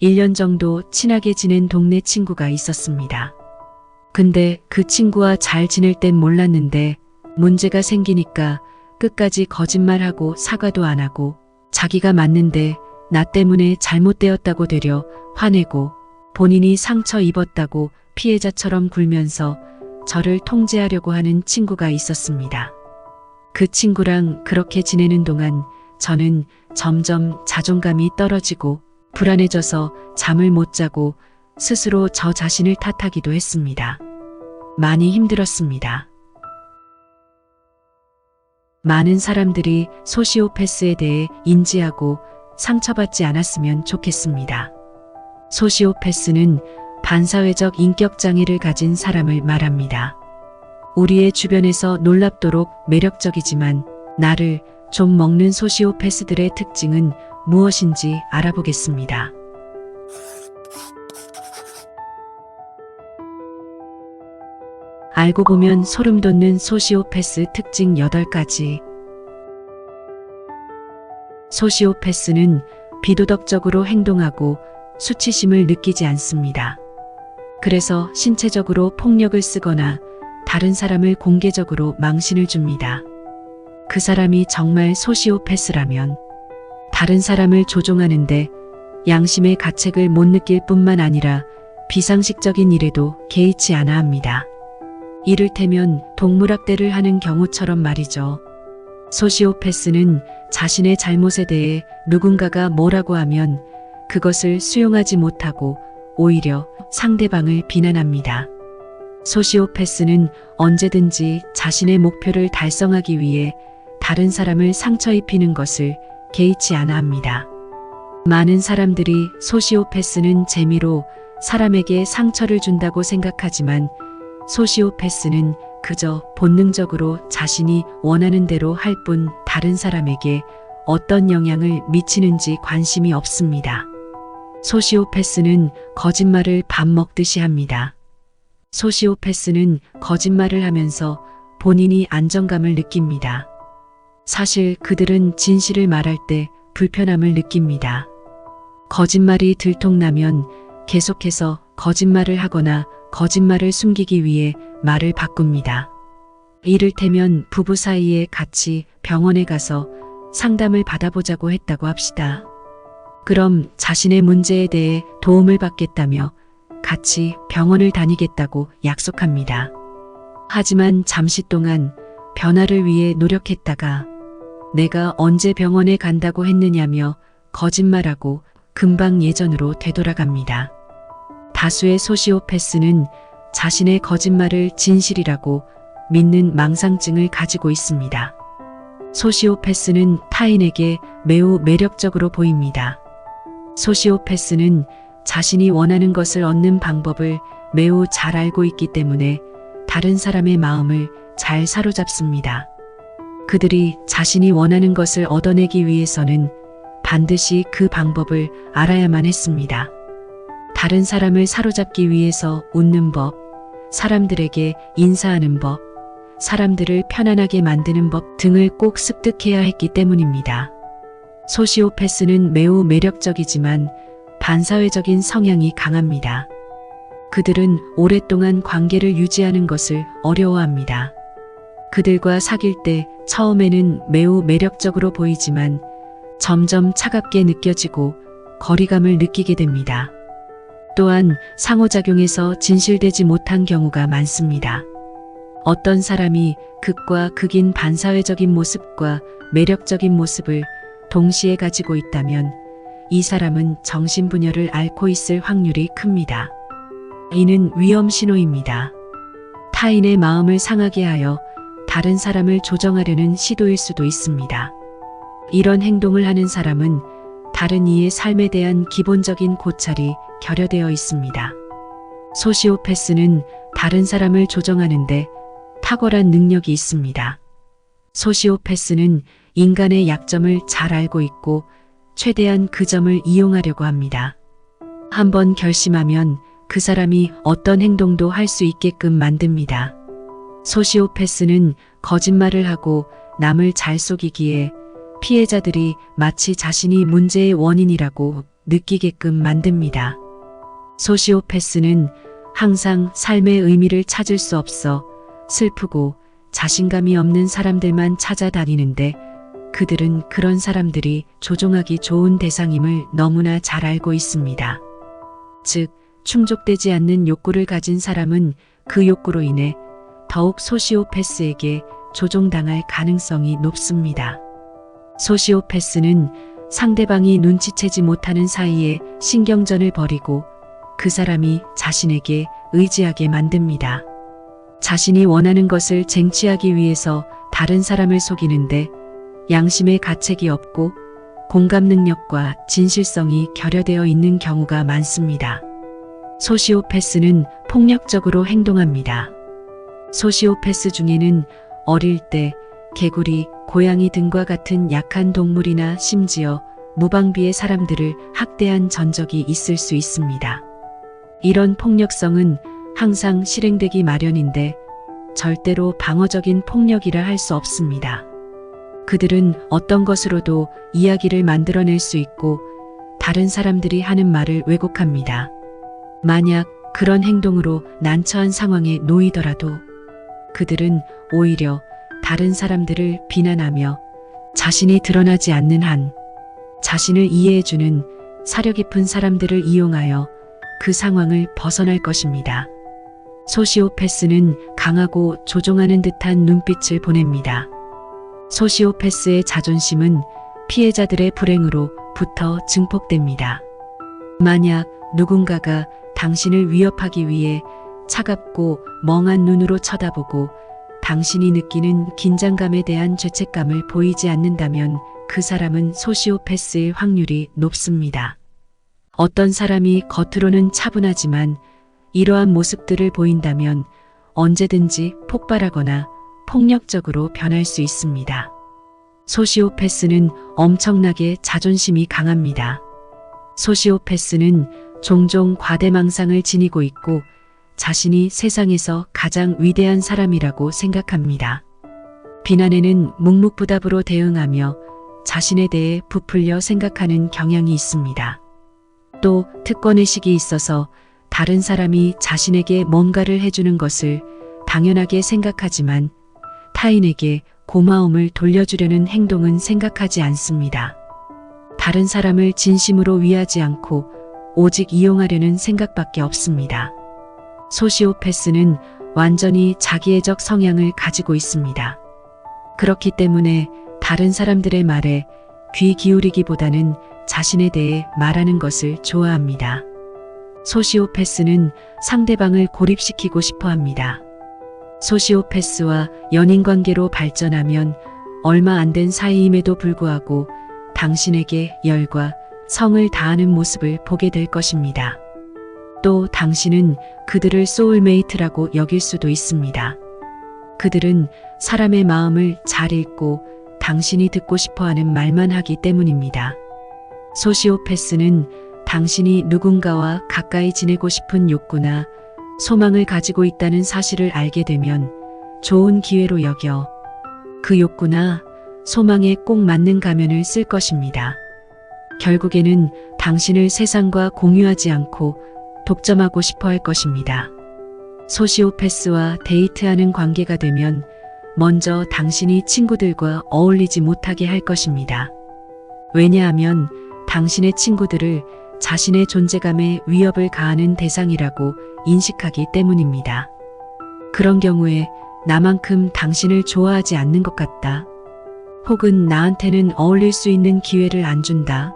1년 정도 친하게 지낸 동네 친구가 있었습니다. 근데 그 친구와 잘 지낼 땐 몰랐는데 문제가 생기니까 끝까지 거짓말하고 사과도 안 하고 자기가 맞는데 나 때문에 잘못되었다고 되려 화내고 본인이 상처 입었다고 피해자처럼 굴면서 저를 통제하려고 하는 친구가 있었습니다. 그 친구랑 그렇게 지내는 동안 저는 점점 자존감이 떨어지고 불안해져서 잠을 못 자고 스스로 저 자신을 탓하기도 했습니다. 많이 힘들었습니다. 많은 사람들이 소시오패스에 대해 인지하고 상처받지 않았으면 좋겠습니다. 소시오패스는 반사회적 인격장애를 가진 사람을 말합니다. 우리의 주변에서 놀랍도록 매력적이지만 나를 좀 먹는 소시오패스들의 특징은 무엇인지 알아보겠습니다. 알고 보면 소름 돋는 소시오패스 특징 8가지. 소시오패스는 비도덕적으로 행동하고 수치심을 느끼지 않습니다. 그래서 신체적으로 폭력을 쓰거나 다른 사람을 공개적으로 망신을 줍니다. 그 사람이 정말 소시오패스라면 다른 사람을 조종하는데 양심의 가책을 못 느낄 뿐만 아니라 비상식적인 일에도 개의치 않아 합니다. 이를테면 동물학대를 하는 경우처럼 말이죠. 소시오패스는 자신의 잘못에 대해 누군가가 뭐라고 하면 그것을 수용하지 못하고 오히려 상대방을 비난합니다. 소시오패스는 언제든지 자신의 목표를 달성하기 위해 다른 사람을 상처 입히는 것을 개의치 않아 합니다. 많은 사람들이 소시오패스는 재미로 사람에게 상처를 준다고 생각하지만 소시오패스는 그저 본능적으로 자신이 원하는 대로 할 뿐 다른 사람에게 어떤 영향을 미치는지 관심이 없습니다. 소시오패스는 거짓말을 밥 먹듯이 합니다. 소시오패스는 거짓말을 하면서 본인이 안정감을 느낍니다. 사실 그들은 진실을 말할 때 불편함을 느낍니다. 거짓말이 들통나면 계속해서 거짓말을 하거나 거짓말을 숨기기 위해 말을 바꿉니다. 이를테면 부부 사이에 같이 병원에 가서 상담을 받아보자고 했다고 합시다. 그럼 자신의 문제에 대해 도움을 받겠다며 같이 병원을 다니겠다고 약속합니다. 하지만 잠시 동안 변화를 위해 노력했다가 내가 언제 병원에 간다고 했느냐며 거짓말하고 금방 예전으로 되돌아갑니다. 다수의 소시오패스는 자신의 거짓말을 진실이라고 믿는 망상증을 가지고 있습니다. 소시오패스는 타인에게 매우 매력적으로 보입니다. 소시오패스는 자신이 원하는 것을 얻는 방법을 매우 잘 알고 있기 때문에 다른 사람의 마음을 잘 사로잡습니다. 그들이 자신이 원하는 것을 얻어내기 위해서는 반드시 그 방법을 알아야만 했습니다. 다른 사람을 사로잡기 위해서 웃는 법, 사람들에게 인사하는 법, 사람들을 편안하게 만드는 법 등을 꼭 습득해야 했기 때문입니다. 소시오패스는 매우 매력적이지만 반사회적인 성향이 강합니다. 그들은 오랫동안 관계를 유지하는 것을 어려워합니다. 그들과 사귈 때 처음에는 매우 매력적으로 보이지만 점점 차갑게 느껴지고 거리감을 느끼게 됩니다. 또한 상호작용에서 진실되지 못한 경우가 많습니다. 어떤 사람이 극과 극인 반사회적인 모습과 매력적인 모습을 동시에 가지고 있다면 이 사람은 정신분열을 앓고 있을 확률이 큽니다. 이는 위험 신호입니다. 타인의 마음을 상하게 하여 다른 사람을 조정하려는 시도일 수도 있습니다. 이런 행동을 하는 사람은 다른 이의 삶에 대한 기본적인 고찰이 결여되어 있습니다. 소시오패스는 다른 사람을 조정하는데 탁월한 능력이 있습니다. 소시오패스는 인간의 약점을 잘 알고 있고 최대한 그 점을 이용하려고 합니다. 한번 결심하면 그 사람이 어떤 행동도 할 수 있게끔 만듭니다. 소시오패스는 거짓말을 하고 남을 잘 속이기에 피해자들이 마치 자신이 문제의 원인이라고 느끼게끔 만듭니다. 소시오패스는 항상 삶의 의미를 찾을 수 없어 슬프고 자신감이 없는 사람들만 찾아다니는데, 그들은 그런 사람들이 조종하기 좋은 대상임을 너무나 잘 알고 있습니다. 즉, 충족되지 않는 욕구를 가진 사람은 그 욕구로 인해 더욱 소시오패스에게 조종당할 가능성이 높습니다. 소시오패스는 상대방이 눈치채지 못하는 사이에 신경전을 벌이고 그 사람이 자신에게 의지하게 만듭니다. 자신이 원하는 것을 쟁취하기 위해서 다른 사람을 속이는데 양심의 가책이 없고 공감 능력과 진실성이 결여되어 있는 경우가 많습니다. 소시오패스는 폭력적으로 행동합니다. 소시오패스 중에는 어릴 때 개구리, 고양이 등과 같은 약한 동물이나 심지어 무방비의 사람들을 학대한 전적이 있을 수 있습니다. 이런 폭력성은 항상 실행되기 마련인데 절대로 방어적인 폭력이라 할 수 없습니다. 그들은 어떤 것으로도 이야기를 만들어낼 수 있고 다른 사람들이 하는 말을 왜곡합니다. 만약 그런 행동으로 난처한 상황에 놓이더라도 그들은 오히려 다른 사람들을 비난하며 자신이 드러나지 않는 한 자신을 이해해주는 사려 깊은 사람들을 이용하여 그 상황을 벗어날 것입니다. 소시오패스는 강하고 조종하는 듯한 눈빛을 보냅니다. 소시오패스의 자존심은 피해자들의 불행으로부터 증폭됩니다. 만약 누군가가 당신을 위협하기 위해 차갑고 멍한 눈으로 쳐다보고 당신이 느끼는 긴장감에 대한 죄책감을 보이지 않는다면 그 사람은 소시오패스일 확률이 높습니다. 어떤 사람이 겉으로는 차분하지만 이러한 모습들을 보인다면 언제든지 폭발하거나 폭력적으로 변할 수 있습니다. 소시오패스는 엄청나게 자존심이 강합니다. 소시오패스는 종종 과대망상을 지니고 있고 자신이 세상에서 가장 위대한 사람이라고 생각합니다. 비난에는 묵묵부답으로 대응하며 자신에 대해 부풀려 생각하는 경향이 있습니다. 또 특권의식이 있어서 다른 사람이 자신에게 뭔가를 해주는 것을 당연하게 생각하지만 타인에게 고마움을 돌려주려는 행동은 생각하지 않습니다. 다른 사람을 진심으로 위하지 않고 오직 이용하려는 생각밖에 없습니다. 소시오패스는 완전히 자기애적 성향을 가지고 있습니다. 그렇기 때문에 다른 사람들의 말에 귀 기울이기보다는 자신에 대해 말하는 것을 좋아합니다. 소시오패스는 상대방을 고립시키고 싶어 합니다. 소시오패스와 연인관계로 발전하면 얼마 안 된 사이임에도 불구하고 당신에게 열과 성을 다하는 모습을 보게 될 것입니다. 또 당신은 그들을 소울메이트라고 여길 수도 있습니다. 그들은 사람의 마음을 잘 읽고 당신이 듣고 싶어하는 말만 하기 때문입니다. 소시오패스는 당신이 누군가와 가까이 지내고 싶은 욕구나 소망을 가지고 있다는 사실을 알게 되면 좋은 기회로 여겨 그 욕구나 소망에 꼭 맞는 가면을 쓸 것입니다. 결국에는 당신을 세상과 공유하지 않고 독점하고 싶어 할 것입니다. 소시오패스와 데이트하는 관계가 되면 먼저 당신이 친구들과 어울리지 못하게 할 것입니다. 왜냐하면 당신의 친구들을 자신의 존재감에 위협을 가하는 대상이라고 인식하기 때문입니다. 그런 경우에 나만큼 당신을 좋아하지 않는 것 같다. 혹은 나한테는 어울릴 수 있는 기회를 안 준다.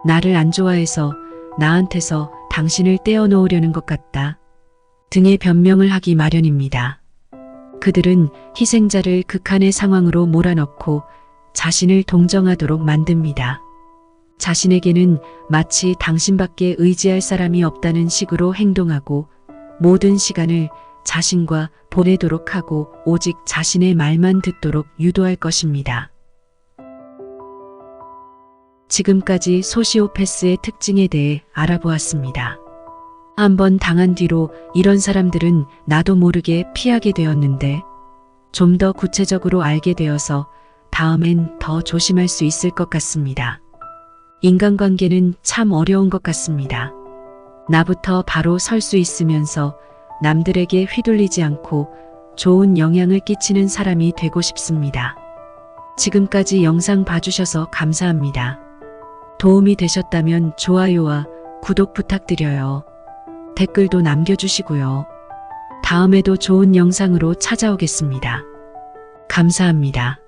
나를 안 좋아해서 나한테서 당신을 떼어놓으려는 것 같다. 등의 변명을 하기 마련입니다. 그들은 희생자를 극한의 상황으로 몰아넣고 자신을 동정하도록 만듭니다. 자신에게는 마치 당신밖에 의지할 사람이 없다는 식으로 행동하고 모든 시간을 자신과 보내도록 하고 오직 자신의 말만 듣도록 유도할 것입니다. 지금까지 소시오패스의 특징에 대해 알아보았습니다. 한번 당한 뒤로 이런 사람들은 나도 모르게 피하게 되었는데 좀 더 구체적으로 알게 되어서 다음엔 더 조심할 수 있을 것 같습니다. 인간관계는 참 어려운 것 같습니다. 나부터 바로 설 수 있으면서 남들에게 휘둘리지 않고 좋은 영향을 끼치는 사람이 되고 싶습니다. 지금까지 영상 봐주셔서 감사합니다. 도움이 되셨다면 좋아요와 구독 부탁드려요. 댓글도 남겨주시고요. 다음에도 좋은 영상으로 찾아오겠습니다. 감사합니다.